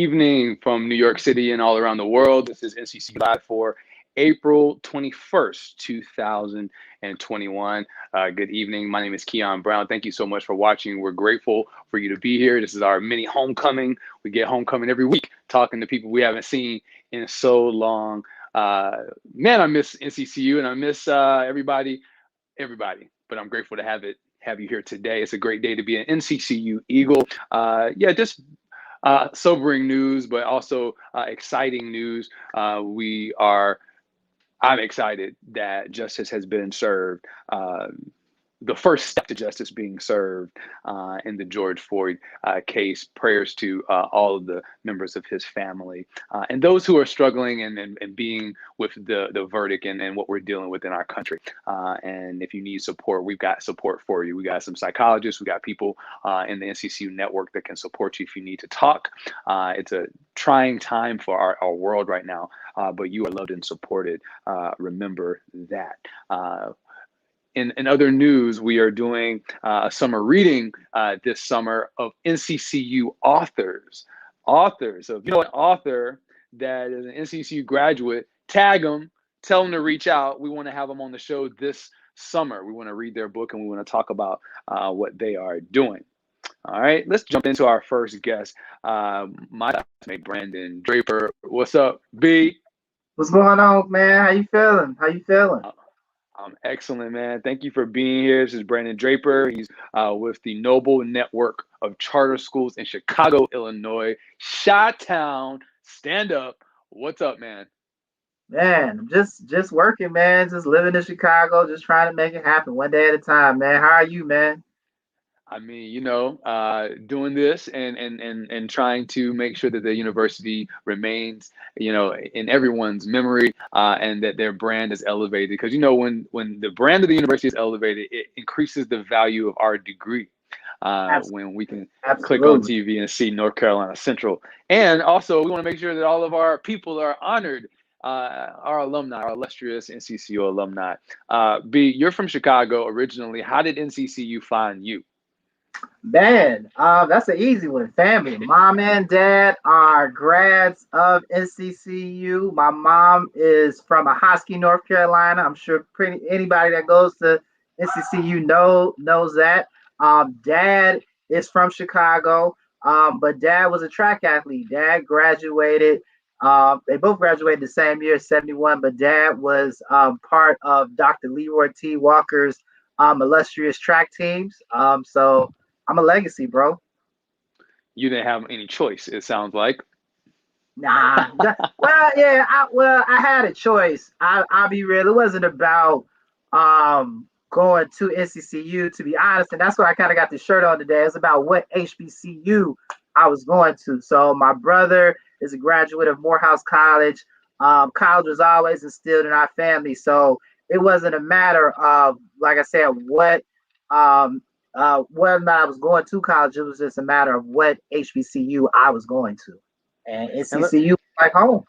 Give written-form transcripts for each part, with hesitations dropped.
evening from New York City and all around the world. This is NCC Live for April 21st, 2021. Good evening. My name is Keon Brown. Thank you so much for watching. We're grateful for you to be here. This is our mini homecoming. We get homecoming every week, talking to people we haven't seen in so long. Man, I miss NCCU and I miss everybody, but I'm grateful to have you here today. It's a great day to be an NCCU Eagle. Just sobering news, but also exciting news. I'm excited that justice has been served. The first step to justice being served in the George Floyd case. Prayers to all of the members of his family and those who are struggling and being with the verdict and what we're dealing with in our country. And if you need support, we've got support for you. We got some psychologists, we got people in the NCCU network that can support you if you need to talk. It's a trying time for our world right now, but you are loved and supported. Remember that. In other news, we are doing a summer reading this summer of NCCU authors. Authors of, an author that is an NCCU graduate, tag them, tell them to reach out. We want to have them on the show this summer. We want to read their book and we want to talk about what they are doing. All right, let's jump into our first guest, my classmate, Brandon Draper. What's up, B? What's going on, man? How you feeling? I'm excellent, man. Thank you for being here. This is Brandon Draper. He's with the Noble Network of Charter Schools in Chicago, Illinois. Chi-Town, stand up. What's up, man? Man, just working, man. Just living in Chicago, just trying to make it happen one day at a time, man. How are you, man? I mean, doing this and trying to make sure that the university remains, in everyone's memory and that their brand is elevated. Because, when the brand of the university is elevated, it increases the value of our degree. When we can click on Absolutely. TV and see North Carolina Central. And also, we want to make sure that all of our people are honored, our alumni, our illustrious NCCU alumni. B, you're from Chicago originally. How did NCCU find you? Man, that's an easy one. Family. Mom and dad are grads of NCCU. My mom is from Ahoskie, North Carolina. I'm sure pretty anybody that goes to NCCU knows that. Dad is from Chicago, but dad was a track athlete. Dad graduated. They both graduated the same year, 71, but dad was part of Dr. Leroy T. Walker's illustrious track teams. So I'm a legacy, bro. You didn't have any choice, it sounds like. Nah. Well, yeah. I had a choice. I'll be real. It wasn't about going to NCCU, to be honest, and that's why I kind of got the shirt on today. It's about what HBCU I was going to. So my brother is a graduate of Morehouse College. College was always instilled in our family, so it wasn't a matter of, like I said, whether or not I was going to college. It was just a matter of what HBCU I was going to, and And, let, NCCU like home.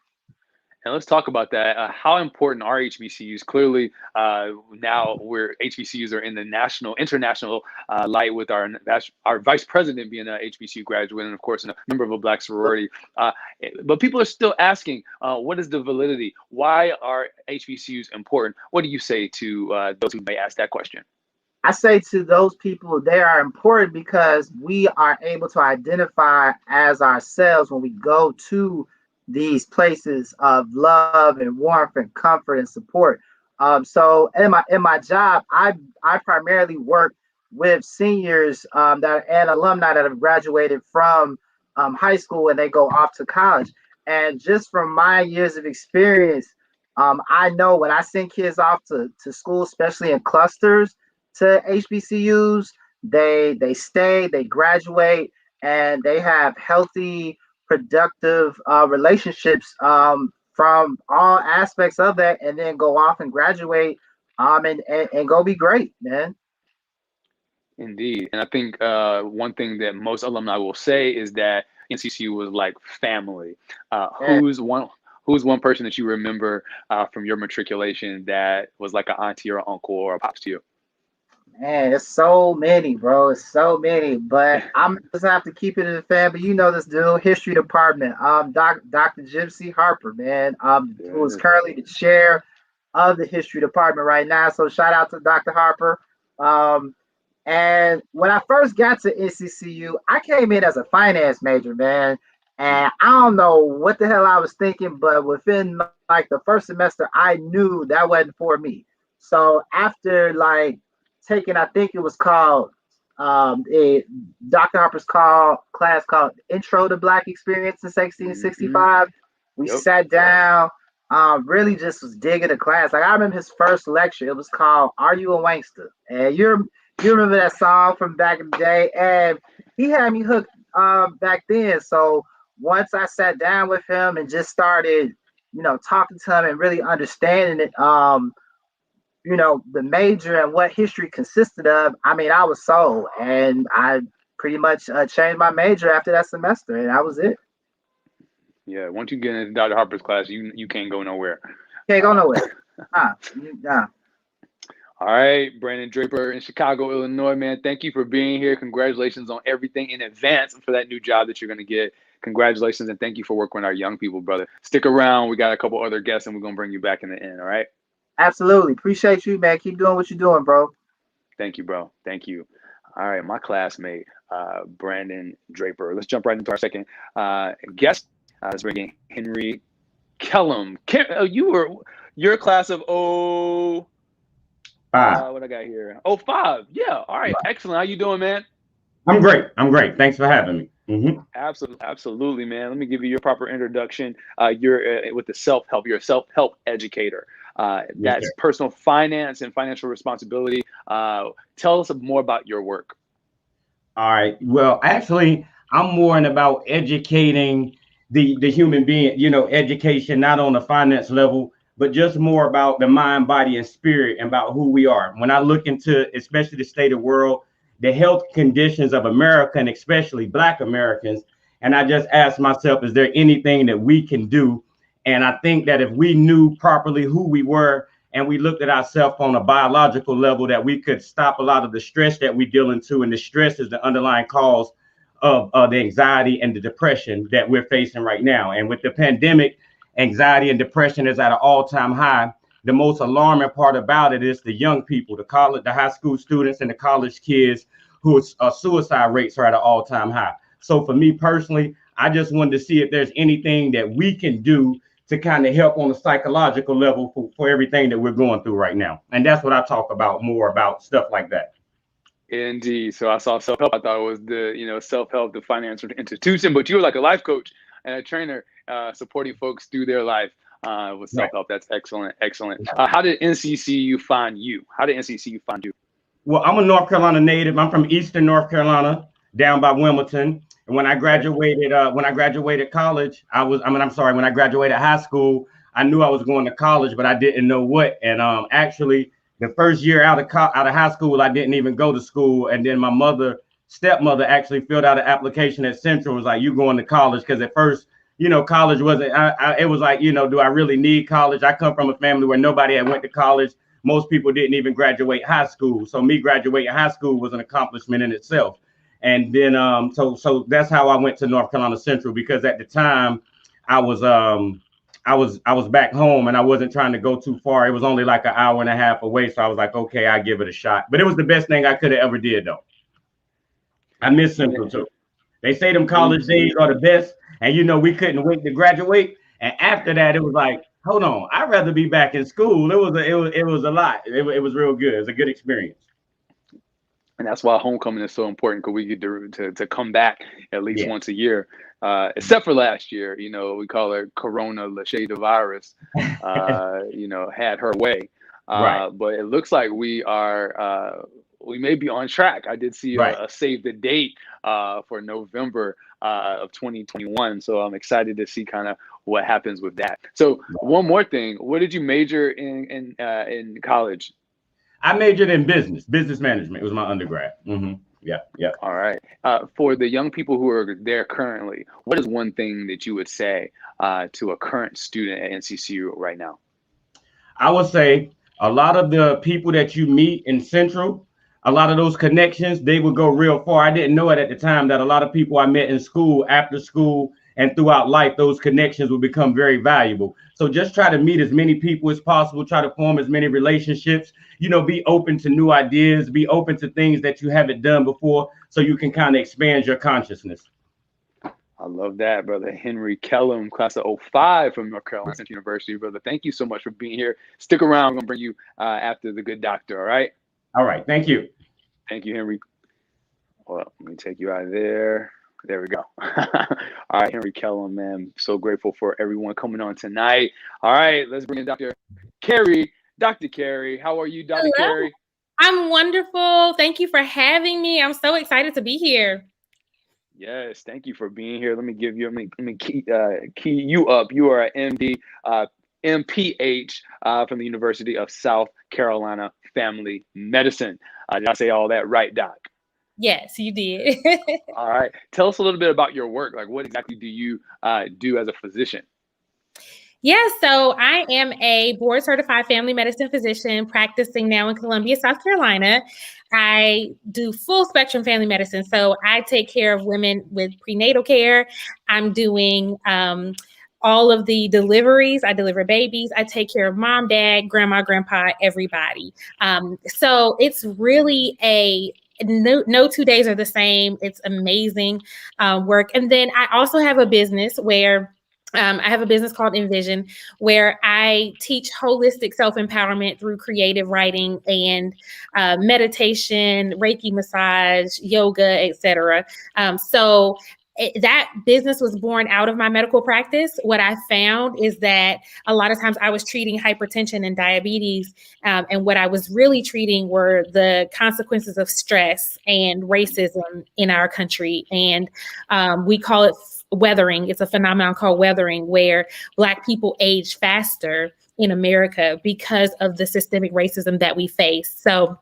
and let's talk about that. How important are HBCUs? Clearly, now HBCUs are in the international light with our vice president being an HBCU graduate and, of course, a member of a Black sorority. But people are still asking, what is the validity? Why are HBCUs important? What do you say to those who may ask that question? I say to those people, they are important because we are able to identify as ourselves when we go to these places of love and warmth and comfort and support. So in my job, I primarily work with seniors and alumni that have graduated from high school and they go off to college. And just from my years of experience, I know when I send kids off to school, especially in clusters, to HBCUs, they stay, they graduate, and they have healthy, productive relationships from all aspects of that, and then go off and graduate and go be great, man. Indeed. And I think one thing that most alumni will say is that NCCU was like family. Yeah. Who's one person that you remember from your matriculation that was like an auntie or uncle or a pops to you? Man, it's so many, bro. It's so many. But I'm just have to keep it in the family. You know this dude, history department. Dr. Gypsy Harper, man. Who is Yes. currently the chair of the history department right now. So shout out to Dr. Harper. Um, and when I first got to NCCU, I came in as a finance major, man. And I don't know what the hell I was thinking, but within like the first semester, I knew that wasn't for me. So after like taking, I think it was called a Dr. Harper's class called Intro to Black Experience in Mm-hmm. 1665. We Yep. sat down, really just was digging the class. Like I remember his first lecture, it was called "Are You a Wankster?" And you remember that song from back in the day, and he had me hooked back then. So once I sat down with him and just started, talking to him and really understanding it, the major and what history consisted of, I mean, I was sold, and I pretty much changed my major after that semester, and that was it. Yeah. Once you get into Dr. Harper's class, you can't go nowhere. Can't go Uh, nowhere. Nah. all right, Brandon Draper in Chicago, Illinois, man. Thank you for being here. Congratulations on everything in advance for that new job that you're going to get. Congratulations and thank you for working with our young people, brother. Stick around. We got a couple other guests and we're going to bring you back in the end. All right. Absolutely. Appreciate you, man. Keep doing what you're doing, bro. Thank you, bro. Thank you. All right, my classmate, Brandon Draper. Let's jump right into our second guest. Let's bring in Henry Kellum. You were your class of Five. what I got here? Oh, five. Yeah. All right. Excellent. How you doing, man? I'm great. I'm great. Thanks for having me. Absolutely, man. Let me give you your proper introduction. You're with the self help. You're a self help educator. Yes, That's sir. personal finance and financial responsibility. Tell us more about your work. All right. Well, actually, I'm more in about educating the human being, education not on the finance level, but just more about the mind, body, and spirit and about who we are. When I look into especially the state of the world, the health conditions of America and especially Black Americans, and I just ask myself, is there anything that we can do? And I think that if we knew properly who we were and we looked at ourselves on a biological level, that we could stop a lot of the stress that we deal into. And the stress is the underlying cause of the anxiety and the depression that we're facing right now. And with the pandemic, anxiety and depression is at an all-time high. The most alarming part about it is the young people, the high school students and the college kids whose suicide rates are at an all-time high. So for me personally, I just wanted to see if there's anything that we can do to kind of help on a psychological level for everything that we're going through right now. And that's what I talk about more about stuff like that. Indeed. So I saw self help. I thought it was the self help, the financial institution, but you were like a life coach and a trainer, supporting folks through their life with self Right. help. That's excellent, excellent. How did NCCU find you? How did NCCU find you? Well, I'm a North Carolina native. I'm from Eastern North Carolina, down by Wilmington. And Okay. when I graduated college, I'm sorry, when I graduated high school, I knew I was going to college, but I didn't know what. And actually, the first year out of high school, I didn't even go to school. And then my stepmother, actually filled out an application at Central. Was like, "You going to college?" Because at first, college wasn't. It was like, do I really need college? I come from a family where nobody had went to college. Most people didn't even graduate high school. So me graduating high school was an accomplishment in itself. And then so that's how I went to North Carolina Central, because at the time I was I was back home and I wasn't trying to go too far. It was only like an hour and a half away. So I was like, okay, I give it a shot. But it was the best thing I could have ever did though. I miss Central too. They say them college days Indeed. are the best. And we couldn't wait to graduate. And after that, it was like, hold on, I'd rather be back in school. It was a lot. It was real good. It was a good experience. And that's why homecoming is so important because we get to come back at least Yeah. once a year, except for last year. We call it Corona Lachey the virus. Had her way, Right. but it looks like we may be on track. I did see Right. a save the date for November of 2021, so I'm excited to see kind of what happens with that. So one more thing, what did you major in college? I majored in business management. It was my undergrad. Yeah, yeah. All right. For the young people who are there currently, what is one thing that you would say to a current student at NCCU right now? I would say a lot of the people that you meet in Central, a lot of those connections, they would go real far. I didn't know it at the time that a lot of people I met in school, after school, and throughout life, those connections will become very valuable. So just try to meet as many people as possible, try to form as many relationships, be open to new ideas, be open to things that you haven't done before, so you can kind of expand your consciousness. I love that, brother. Henry Kellum, class of '05 from North Carolina Central University, brother. Thank you so much for being here. Stick around. I'm going to bring you after the good doctor, all right? All right. Thank you. Thank you, Henry. Well, let me take you out of there. There we go. All right, Henry Kellum, man. So grateful for everyone coming on tonight. All right, let's bring in Dr. Carrie. Dr. Carrie, how are you, Dr. Hello. Carrie? I'm wonderful. Thank you for having me. I'm so excited to be here. Yes, thank you for being here. Let me key you up. You are an MD, MPH from the University of South Carolina Family Medicine. Did I say all that right, Doc? Yes, you did. All right. Tell us a little bit about your work. Like, what exactly do you do as a physician? Yeah, so I am a board certified family medicine physician practicing now in Columbia, South Carolina. I do full spectrum family medicine. So I take care of women with prenatal care. I'm doing all of the deliveries. I deliver babies. I take care of mom, dad, grandma, grandpa, everybody. So it's really no 2 days are the same. It's amazing work. And then I also have a business where I have a business called Envision, where I teach holistic self-empowerment through creative writing and meditation, Reiki massage, yoga, etc. So that business was born out of my medical practice. What I found is that a lot of times I was treating hypertension and diabetes, and what I was really treating were the consequences of stress and racism in our country. And we call it weathering. It's a phenomenon called weathering, where Black people age faster in America because of the systemic racism that we face. So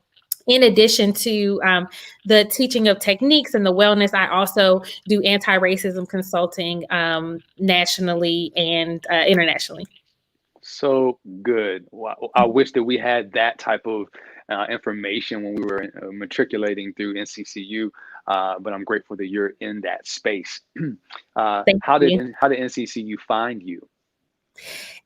in addition to the teaching of techniques and the wellness, I also do anti-racism consulting nationally and internationally. So good. Wow. I wish that we had that type of information when we were matriculating through NCCU, but I'm grateful that you're in that space. How did NCCU find you?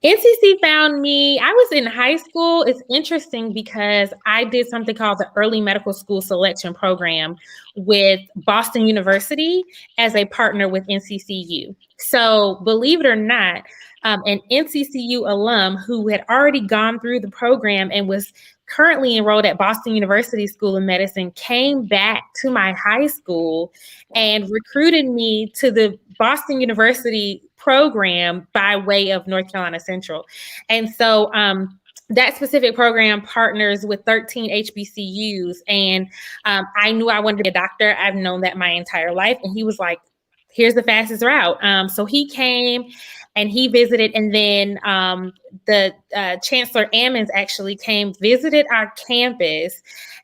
NCC found me. I was in high school. It's interesting because I did something called the Early Medical School Selection Program with Boston University as a partner with NCCU. So believe it or not, an NCCU alum who had already gone through the program and was currently enrolled at Boston University School of Medicine came back to my high school and recruited me to the Boston University program by way of North Carolina Central. And so that specific program partners with 13 HBCUs. And I knew I wanted to be a doctor. I've known that my entire life. And he was like, here's the fastest route. So he came and he visited, and then the Chancellor Ammons actually came, visited our campus,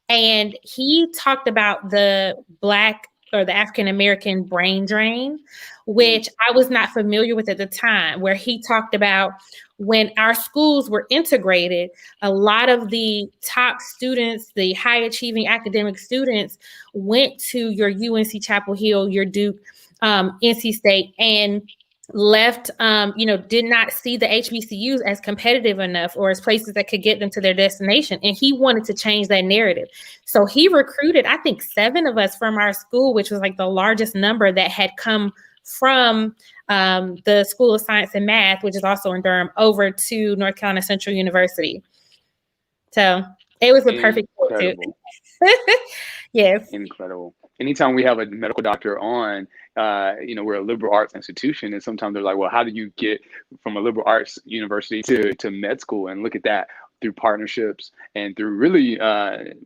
and he talked about the Black or the African-American brain drain, which I was not familiar with at the time, where he talked about when our schools were integrated, a lot of the top students, the high achieving academic students went to your UNC Chapel Hill, your Duke, NC State, and left, did not see the HBCUs as competitive enough or as places that could get them to their destination. And he wanted to change that narrative. So he recruited, I think, 7 of us from our school, which was like the largest number that had come from the School of Science and Math, which is also in Durham, over to North Carolina Central University. So it was a perfect fit. Yes. Incredible. Anytime we have a medical doctor on, we're a liberal arts institution, and sometimes they're like, well, how do you get from a liberal arts university to med school? And look at that, through partnerships and through really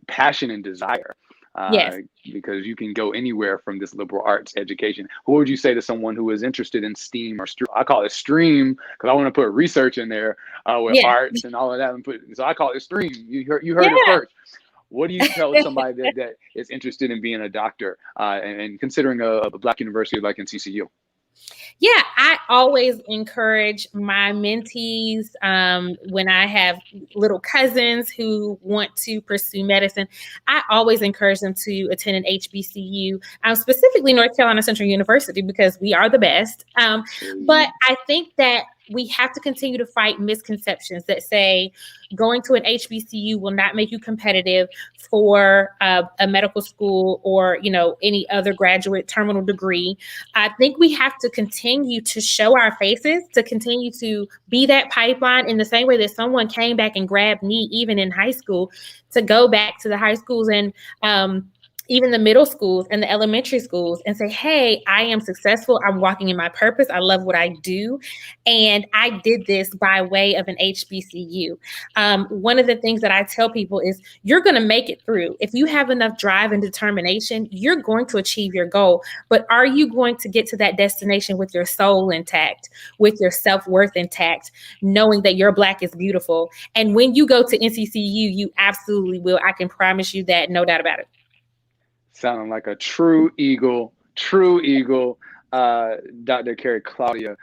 passion and desire. Yes. Because you can go anywhere from this liberal arts education. What would you say to someone who is interested in STEAM or I call it STREAM because I want to put research in there with arts and all of that. So I call it STREAM. You heard it first. What do you tell somebody that is interested in being a doctor and considering a Black university like NCCU? Yeah, I always encourage my mentees when I have little cousins who want to pursue medicine. I always encourage them to attend an HBCU, specifically North Carolina Central University, because we are the best. But I think that we have to continue to fight misconceptions that say going to an HBCU will not make you competitive for a medical school or, any other graduate terminal degree. I think we have to continue to show our faces, to continue to be that pipeline in the same way that someone came back and grabbed me, even in high school, to go back to the high schools and even the middle schools and the elementary schools and say, hey, I am successful. I'm walking in my purpose. I love what I do. And I did this by way of an HBCU. One of the things that I tell people is you're going to make it through. If you have enough drive and determination, you're going to achieve your goal. But are you going to get to that destination with your soul intact, with your self-worth intact, knowing that your Black is beautiful? And when you go to NCCU, you absolutely will. I can promise you that, no doubt about it. Sounding like a true Eagle, Dr. Carrie Claudia.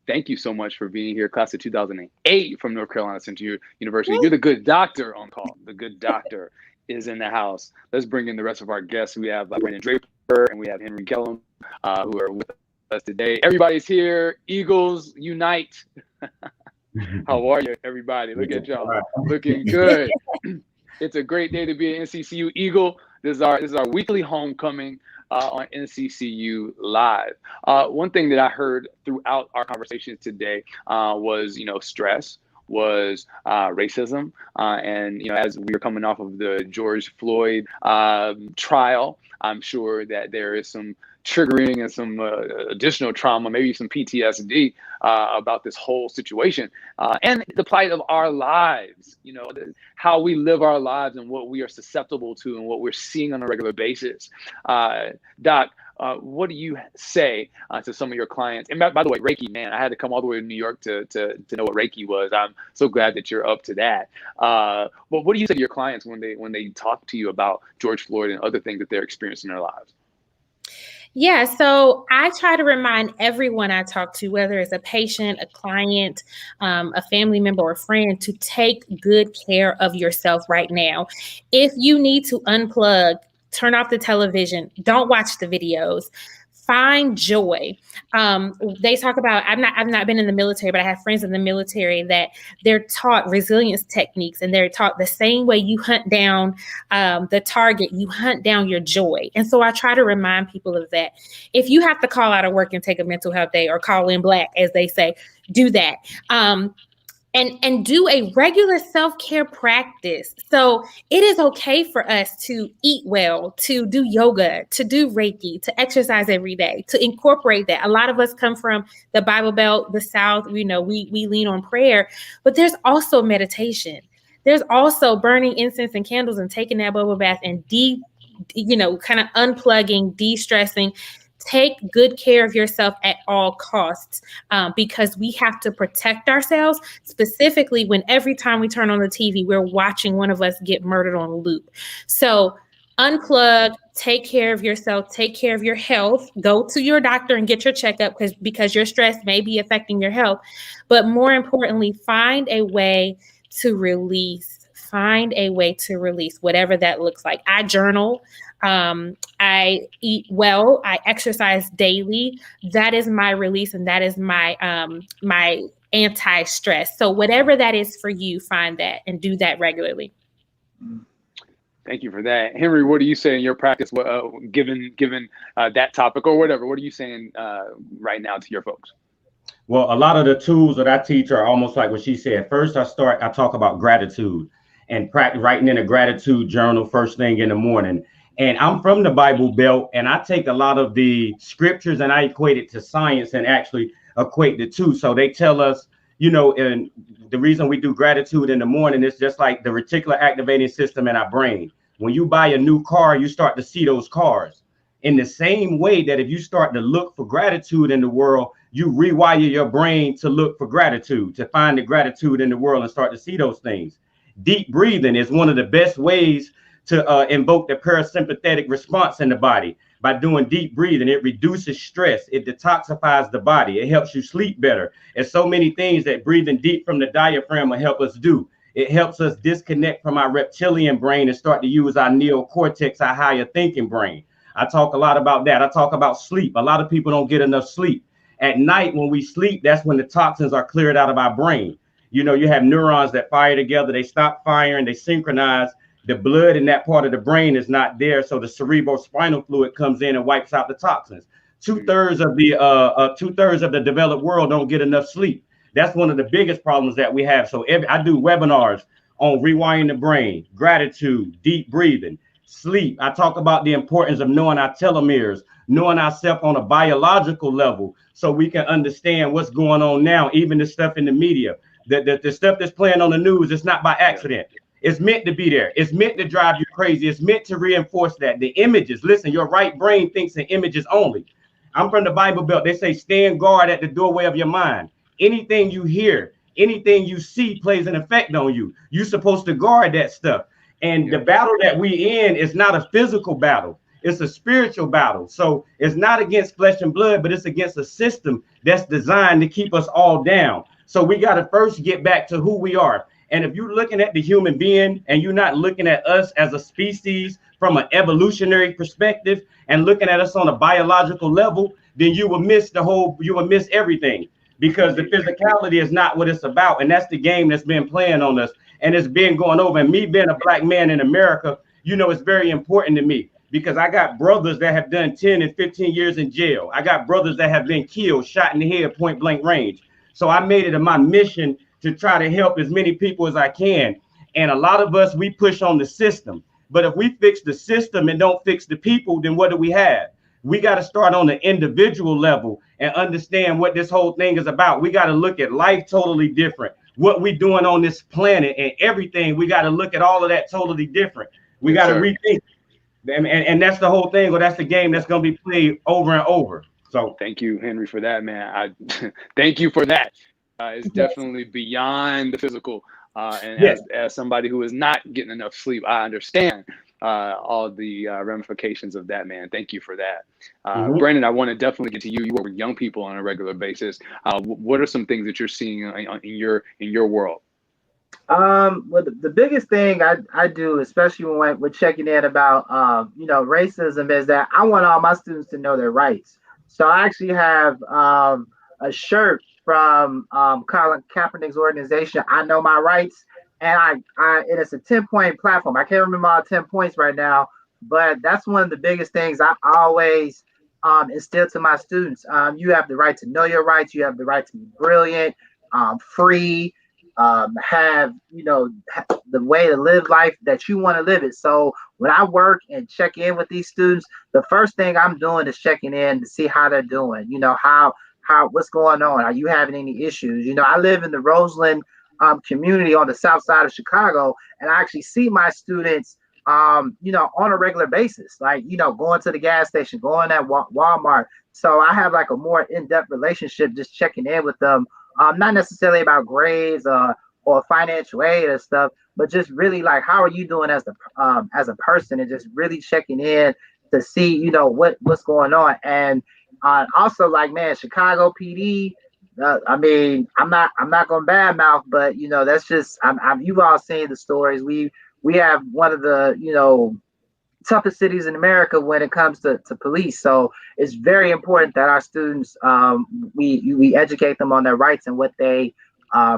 Thank you so much for being here, class of 2008 from North Carolina Central University. You're the good doctor on call. The good doctor is in the house. Let's bring in the rest of our guests. We have Brandon Draper and we have Henry Kellum, who are with us today. Everybody's here. Eagles unite. How are you, everybody? Look at y'all, looking good. It's a great day to be an NCCU Eagle. This is our weekly homecoming on NCCU Live. One thing that I heard throughout our conversations today was, stress, was racism. And, as we are coming off of the George Floyd trial, I'm sure that there is some triggering and some additional trauma, maybe some PTSD about this whole situation and the plight of our lives, how we live our lives and what we are susceptible to and what we're seeing on a regular basis. Doc, what do you say to some of your clients? And by the way, Reiki, man, I had to come all the way to New York to know what Reiki was. I'm so glad that you're up to that. But what do you say to your clients when they talk to you about George Floyd and other things that they're experiencing in their lives? Yeah, so I try to remind everyone I talk to, whether it's a patient, a client, a family member, or a friend, to take good care of yourself right now. If you need to unplug, turn off the television, don't watch the videos. Find joy. They talk about, I've not been in the military, but I have friends in the military that they're taught resilience techniques, and they're taught the same way you hunt down the target, you hunt down your joy. And so I try to remind people of that. If you have to call out of work and take a mental health day, or call in Black, as they say, do that. And do a regular self-care practice. So it is okay for us to eat well, to do yoga, to do Reiki, to exercise every day, to incorporate that. A lot of us come from the Bible Belt, the South, we lean on prayer, but there's also meditation. There's also burning incense and candles and taking that bubble bath and kind of unplugging, de-stressing. Take good care of yourself at all costs, because we have to protect ourselves, specifically when every time we turn on the TV, we're watching one of us get murdered on loop. So unplug, take care of yourself, take care of your health, go to your doctor and get your checkup because your stress may be affecting your health. But more importantly, find a way to release. Find a way to release, whatever that looks like. I journal. I eat well. I exercise daily. That is my release, and that is my my anti-stress. So whatever that is for you, find that and do that regularly. Thank you for that, Henry. What do you say in your practice? Given that topic or whatever, what are you saying right now to your folks? Well, a lot of the tools that I teach are almost like what she said. First, I talk about gratitude and writing in a gratitude journal first thing in the morning. And I'm from the Bible Belt, and I take a lot of the scriptures and I equate it to science and actually equate the two. So they tell us, and the reason we do gratitude in the morning is just like the reticular activating system in our brain. When you buy a new car, you start to see those cars. In the same way that if you start to look for gratitude in the world, you rewire your brain to look for gratitude, to find the gratitude in the world and start to see those things. Deep breathing is one of the best ways to invoke the parasympathetic response in the body. by doing deep breathing. It reduces stress. It detoxifies the body. It helps you sleep better. And so many things that breathing deep from the diaphragm will help us do. It helps us disconnect from our reptilian brain and start to use our neocortex, our higher thinking brain. I talk a lot about that. I talk about sleep. A lot of people don't get enough sleep. At night, when we sleep, that's when the toxins are cleared out of our brain. You know, you have neurons that fire together. They stop firing. They synchronize. The blood in that part of the brain is not there. So the cerebrospinal fluid comes in and wipes out the toxins. Two-thirds of the developed world don't get enough sleep. That's one of the biggest problems that we have. So I do webinars on rewiring the brain, gratitude, deep breathing, sleep. I talk about the importance of knowing our telomeres, knowing ourselves on a biological level, so we can understand what's going on now, even the stuff in the media. The stuff that's playing on the news, it's not by accident. It's meant to be there. It's meant to drive you crazy. It's meant to reinforce that. The images, listen, your right brain thinks in images only. I'm from the Bible Belt. They say stand guard at the doorway of your mind. Anything you hear, anything you see plays an effect on you. You're supposed to guard that stuff. And the battle that we in is not a physical battle. It's a spiritual battle. So it's not against flesh and blood, but it's against a system that's designed to keep us all down. So we got to first get back to who we are. And if you're looking at the human being and you're not looking at us as a species from an evolutionary perspective and looking at us on a biological level, then you will miss everything, because the physicality is not what it's about. And that's the game that's been playing on us, and it's been going over. And me being a black man in America, you know, it's very important to me, because I got brothers that have done 10 and 15 years in jail. I got brothers that have been killed, shot in the head, point blank range. So I made it my mission to try to help as many people as I can. And a lot of us, we push on the system. But if we fix the system and don't fix the people, then what do we have? We got to start on the individual level and understand what this whole thing is about. We got to look at life totally different. What we doing on this planet and everything, we got to look at all of that totally different. We got to rethink. And that's the whole thing, or that's the game that's going to be played over and over. So thank you, Henry, for that, man. Thank you for that. It's definitely beyond the physical. And as somebody who is not getting enough sleep, I understand all the ramifications of that, man. Thank you for that. Brandon, I want to definitely get to you. You work with young people on a regular basis. What are some things that you're seeing in your world? Well, the biggest thing I do, especially when we're checking in about racism, is that I want all my students to know their rights. So I actually have a shirt from Colin Kaepernick's organization, I Know My Rights, and it's a 10-point platform. I can't remember all 10 points right now, but that's one of the biggest things I always instill to my students. You have the right to know your rights. You have the right to be brilliant, free, have the way to live life that you want to live it. So when I work and check in with these students, the first thing I'm doing is checking in to see how they're doing. What's going on? Are you having any issues? I live in the Roseland community on the south side of Chicago, and I actually see my students on a regular basis, like going to the gas station, going at Walmart. So I have like a more in-depth relationship, just checking in with them. Not necessarily about grades or financial aid or stuff, but just really like, how are you doing as a person, and just really checking in to see what's going on. And also, like, man, Chicago PD. I mean, I'm not going to badmouth, but that's just you've all seen the stories. We have one of the toughest cities in America when it comes to police. So it's very important that our students we educate them on their rights and what they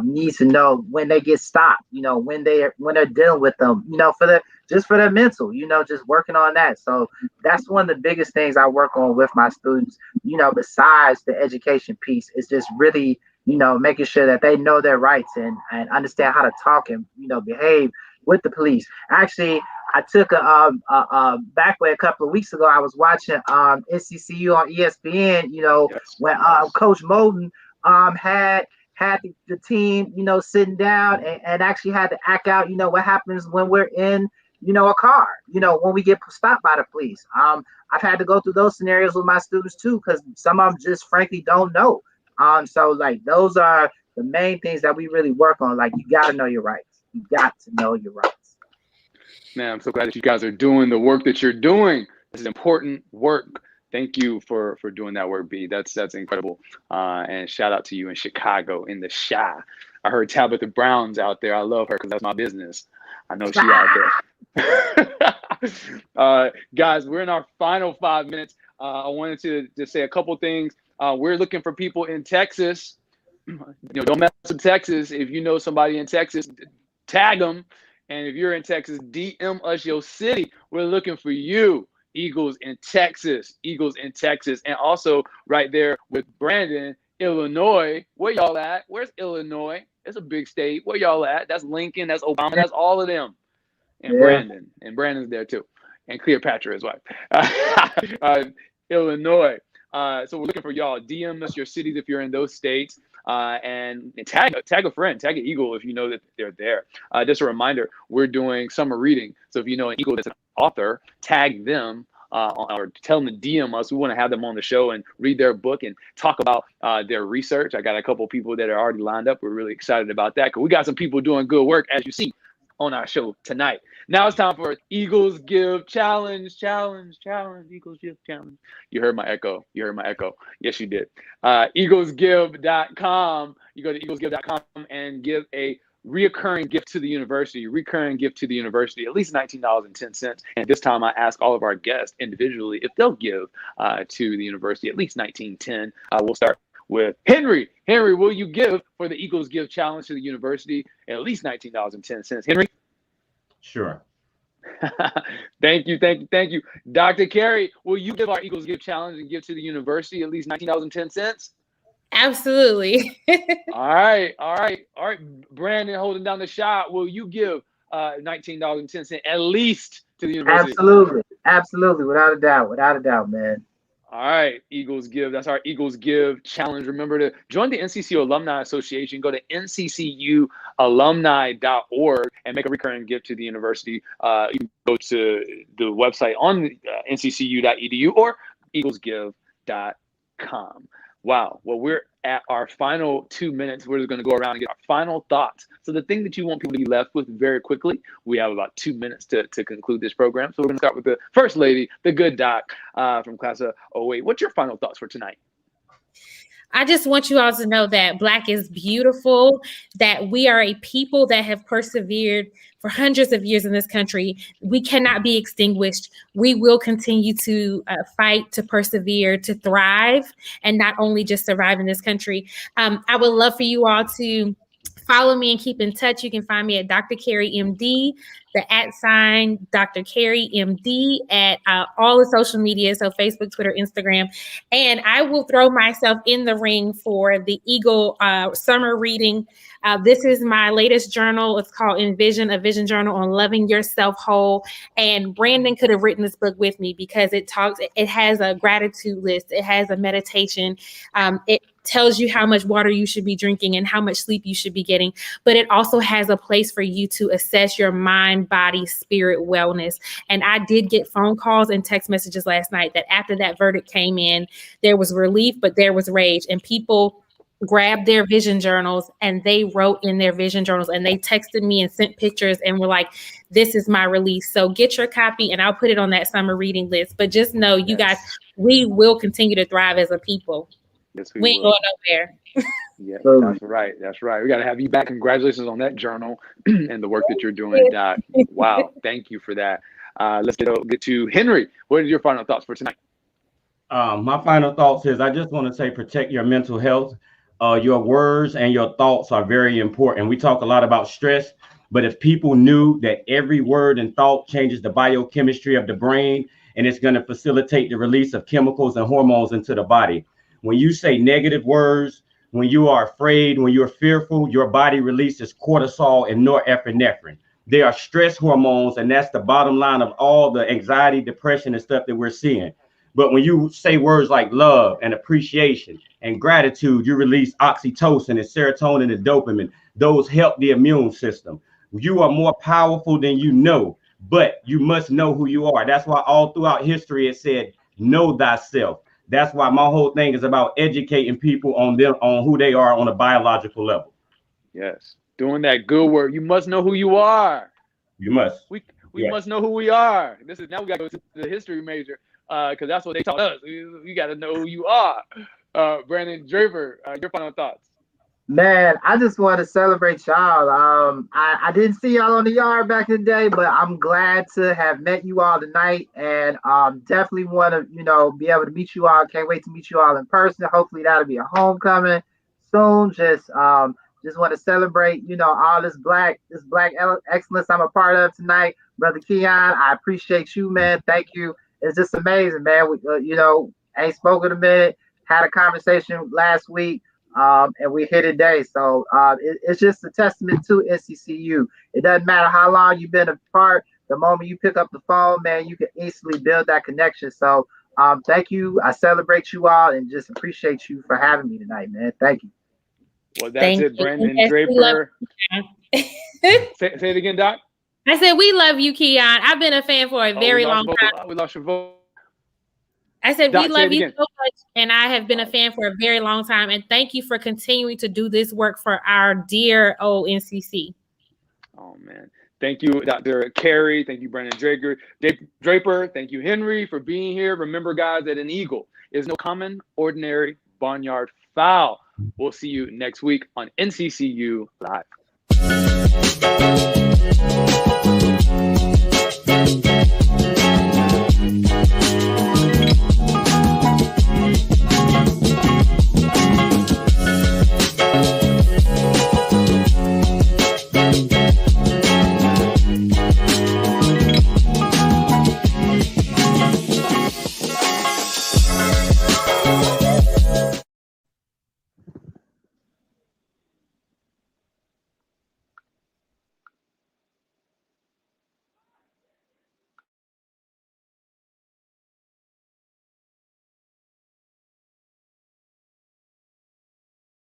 need to know when they get stopped. When they're dealing with them. For their mental. Just working on that. So that's one of the biggest things I work on with my students. Besides the education piece, is just really making sure that they know their rights and understand how to talk and behave with the police. Actually, I took a backway a couple of weeks ago. I was watching NCCU on ESPN. When Coach Moulton had the team, sitting down and actually had to act out, what happens when we're in, a car, when we get stopped by the police. I've had to go through those scenarios with my students too, because some of them just frankly don't know. So like those are the main things that we really work on. Like, you got to know your rights. You got to know your rights. Man, I'm so glad that you guys are doing the work that you're doing This is important work. Thank you for doing that work, B. That's incredible. And shout out to you in Chicago, in the Chi. I heard Tabitha Brown's out there. I love her because that's my business. I know she out there. Guys, we're in our final 5 minutes. I wanted to say a couple things. We're looking for people in Texas. Don't mess up Texas. If you know somebody in Texas, tag them. And if you're in Texas, DM us your city. We're looking for you. Eagles in Texas. Eagles in Texas. And also right there with Brandon, Illinois. Where y'all at? Where's Illinois? It's a big state. Where y'all at? That's Lincoln. That's Obama. That's all of them. And Brandon. And Brandon's there too. And Cleopatra as well. Illinois. So we're looking for y'all. DM us your cities if you're in those states. And tag a friend, tag an Eagle if you know that they're there. Just a reminder, we're doing summer reading. So if you know an Eagle that's an author, tag them or tell them to DM us. We want to have them on the show and read their book and talk about their research. I got a couple of people that are already lined up. We're really excited about that because we got some people doing good work, as you see on our show tonight. Now it's time for Eagles Give Challenge. Eagles Give Challenge. You heard my echo. Yes, you did. EaglesGive.com. You go to EaglesGive.com and give a recurring gift to the university. At least $19.10. And this time I ask all of our guests individually if they'll give to the university at least $19.10. We'll start with Henry. Henry, will you give for the Eagles Give Challenge to the university at least $19.10? Henry? Sure. Thank you. Dr. Carey, will you give our Eagles Give Challenge and give to the university at least $19.10? Absolutely. All right. Brandon holding down the shot. Will you give $19.10 at least to the university? Absolutely. Without a doubt, man. All right, Eagles Give. That's our Eagles Give Challenge. Remember to join the NCCU Alumni Association. Go to nccualumni.org and make a recurring gift to the university. You can go to the website on nccu.edu or eaglesgive.com. Wow. Well, we're at our final 2 minutes. We're just going to go around and get our final thoughts. So the thing that you want people to be left with very quickly, we have about 2 minutes to conclude this program. So we're going to start with the first lady, the good doc from class of 08. What's your final thoughts for tonight? I just want you all to know that Black is beautiful, that we are a people that have persevered for hundreds of years in this country. We cannot be extinguished. We will continue to fight, to persevere, to thrive, and not only just survive in this country. I would love for you all to follow me and keep in touch. You can find me at Dr. Carey MD, the @ Dr. Carey MD at all the social media, so Facebook, Twitter, Instagram. And I will throw myself in the ring for the Eagle summer reading. This is my latest journal. It's called Envision, a vision journal on loving yourself whole. And Brandon could have written this book with me because it has a gratitude list. It has a meditation. It tells you how much water you should be drinking and how much sleep you should be getting. But it also has a place for you to assess your mind, body, spirit wellness. And I did get phone calls and text messages last night that after that verdict came in, there was relief, but there was rage. And people grabbed their vision journals and they wrote in their vision journals and they texted me and sent pictures and were like, this is my release. So get your copy and I'll put it on that summer reading list. But just know, you guys, we will continue to thrive as a people. Yes, we ain't going nowhere. Yeah, that's right. We got to have you back. Congratulations on that journal and the work that you're doing, Doc. Wow, thank you for that. Let's get to Henry. What are your final thoughts for tonight? My final thoughts is I just want to say protect your mental health. Your words and your thoughts are very important. We talk a lot about stress, but if people knew that every word and thought changes the biochemistry of the brain, and it's going to facilitate the release of chemicals and hormones into the body. When you say negative words, when you are afraid, when you're fearful, your body releases cortisol and norepinephrine. They are stress hormones, and that's the bottom line of all the anxiety, depression, and stuff that we're seeing. But when you say words like love and appreciation and gratitude, you release oxytocin and serotonin and dopamine. Those help the immune system. You are more powerful than you know, but you must know who you are. That's why all throughout history it said, know thyself. That's why my whole thing is about educating people on who they are on a biological level. Yes, doing that good work. You must know who you are. You must. We must know who we are. Now we got to go to the history major because that's what they taught us. You got to know who you are. Brandon Draper, your final thoughts. Man, I just want to celebrate y'all. I didn't see y'all on the yard back in the day, but I'm glad to have met you all tonight, and definitely want to, be able to meet you all. Can't wait to meet you all in person. Hopefully that'll be a homecoming soon. Just want to celebrate, all this black excellence I'm a part of tonight, brother Keon. I appreciate you, man. Thank you. It's just amazing, man. We, ain't spoken a minute. Had a conversation last week. And we're here today. So it's just a testament to NCCU. It doesn't matter how long you've been apart. The moment you pick up the phone, man, you can instantly build that connection. So thank you. I celebrate you all and just appreciate you for having me tonight, man. Thank you. Well, that's it, Brandon Draper. Say it again, Doc. I said, we love you, Keon. I've been a fan for a very long time. We lost your vote. I said, we love you so much, and I have been a fan for a very long time. And thank you for continuing to do this work for our dear old NCC. Oh, man. Thank you, Dr. Carey. Thank you, Brandon Draper. Thank you, Henry, for being here. Remember, guys, that an eagle is no common, ordinary barnyard fowl. We'll see you next week on NCCU Live.